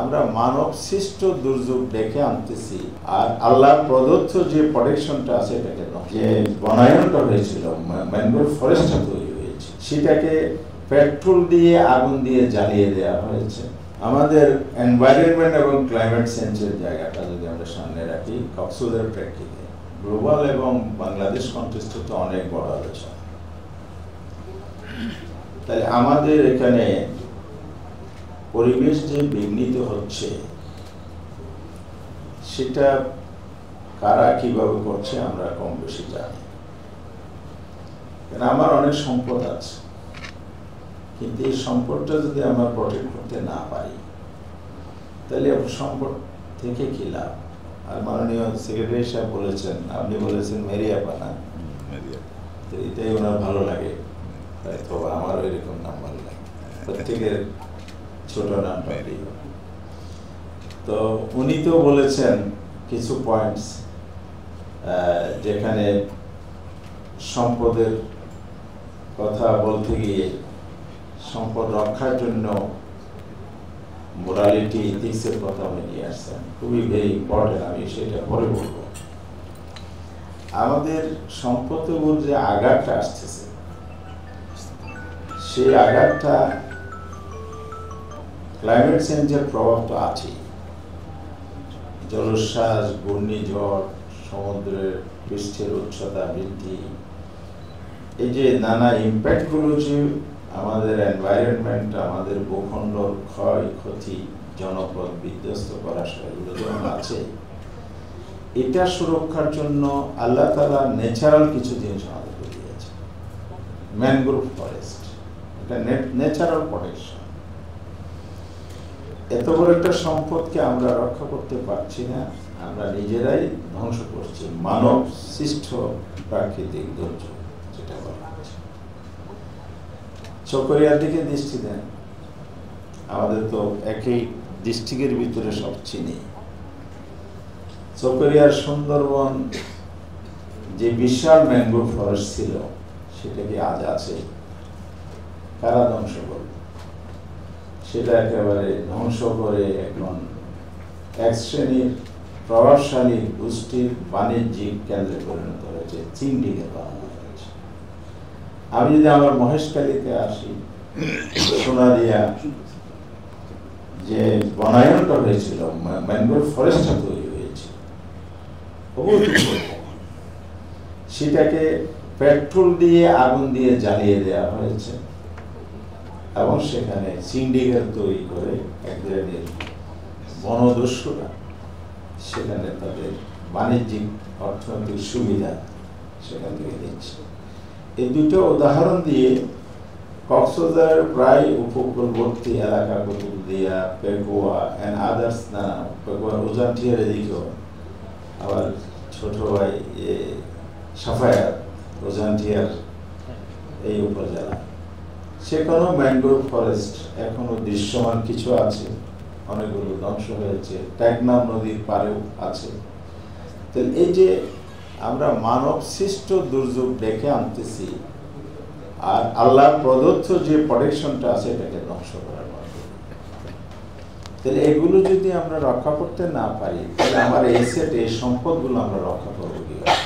আমরা মানব সৃষ্ট দুর্যোগ ডেকে আনতেছি, আর আল্লাহ প্রদত্ত যে প্রোটেকশনটা আছে এটাকে যে বনায়নটা হয়েছিল, ম্যানগ্রোভ ফরেস্টটা তৈরি হয়েছে, সেটাকে পেট্রোল দিয়ে আগুন দিয়ে জ্বালিয়ে দেওয়া হয়েছে। আমাদের এনভায়রনমেন্ট এবং ক্লাইমেট চেঞ্জের জায়গাটা যদি আমরা সামনে রাখি, কক্সবাজারের প্রেক্ষিতে গ্লোবাল এবং বাংলাদেশ কন্টেক্সটে তো অনেক বড় আলোচনা। তাই আমাদের এখানে পরিবেশ যে বিঘ্নিত হচ্ছে সেটা কারা কিভাবে করছে আমরা কম বেশি জানি। কারণ আমার অনেক সম্পদ আছে, কিন্তু এই সম্পদটা যদি আমরা প্রটেক্ট করতে না পারি তাহলে সম্পদ থেকে কি লাভ? আর মাননীয় সেক্রেটারি সাহেব বলেছেন, আপনি বলেছেন মেরিয়াপানা, তো এটাই ওনার ভালো লাগে, তো আমারও এরকম নাম ভালো লাগে, প্রত্যেকের ছোট নাম পাই। তো উনি তো বলেছেন কিছু পয়েন্টস যেখানে সম্পদের কথা বলতে গিয়ে সম্পদ রক্ষার জন্য মোরালিটি ইথিক্সের কথা উনি নিয়ে আসছেন, খুবই ভেরি ইম্পর্টেন্ট। আমি সেটা পরে বলব। আমাদের সম্পদের উপর যে আঘাতটা আসতেছে সেই আঘাতটা ক্লাইমেট চেঞ্জের প্রভাব তো আছেই। জলোচ্ছ্বাস, ঘূর্ণিঝড়, সমুদ্রের পৃষ্ঠের উচ্চতা বৃদ্ধি, এই যে নানা ইম্প্যাক্টগুলো যে আমাদের এনভায়রনমেন্ট, আমাদের ভূখণ্ডর ক্ষয়ক্ষতি, জনপদ বিধ্বস্ত করা, এগুলো যেমন আছে, এটা সুরক্ষার জন্য আল্লাহ তাআলা ন্যাচারাল কিছু জিনিস আমাদের দিয়েছে। ম্যানগ্রোভ ফরেস্ট, এটা ন্যাচারাল প্রোটেকশন। এত বড় একটা সম্পদকে আমরা রক্ষা করতে পারছি না, আমরা নিজেরাই ধ্বংস করছি। মানব সৃষ্ট প্রাকৃতিক দুর্যোগ যেটা বলা হচ্ছে। চকরিয়ার দিকে দৃষ্টি দেন, আমাদের তো একই ডিস্ট্রিক্টের ভিতরে সব চিনি। চকরিয়ার সুন্দরবন যে বিশাল ম্যানগ্রোভ ফরেস্ট ছিল সেটা কি আজ আছে? কারা ধ্বংস করবে? সেটা একেবারে ধ্বংস করে এখন এক শ্রেণীর প্রভাবশালী গোষ্ঠীর বাণিজ্যিক কেন্দ্রে পরিণত হয়েছে, চিংড়িকে বানানো হয়েছে। আমি যদি আমার মহেশখালীতে আসি, সোনাদিয়া যে বনায়নটা হয়েছিল, ম্যানগ্রোভ ফরেস্টটা তৈরি হয়েছে, সেটাকে পেট্রোল দিয়ে আগুন দিয়ে জ্বালিয়ে দেওয়া হয়েছে এবং সেখানে সিন্ডিকেট তৈরি করে এক ধরনের বনদস্যুরা সেখানে তাদের বাণিজ্যিক অর্থনৈতিক সুবিধা সেখান থেকে দিচ্ছে। এই দুটো উদাহরণ দিয়ে কক্সবাজারের প্রায় উপকূলবর্তী এলাকা, কুতুবদিয়া, পেকুয়া এন্ড আদার্স, না পেকুয়ার উজানটিয়ার এদিকেও, আবার ছোট ভাই সাফায়াত উজানটিয়ার এই উপজেলা, সেখানেও ম্যানগ্রোভ ফরেস্ট এখনো দৃশ্যমান কিছু আছে, অনেকগুলো ধ্বংস হয়েছে, টেকনাফ নদীর পাড়েও আছে। তো এই যে আমরা মানব সৃষ্ট দুর্যোগ ডেকে আনতেছি, আর আল্লাহ প্রদত্ত যে প্রোটেকশনটা আছে এটাকে ধ্বংস করার মাধ্যমে, তাহলে এগুলো যদি আমরা রক্ষা করতে না পারি তাহলে আমার এই সেট, এই সম্পদগুলো আমরা রক্ষা করবো কিভাবে?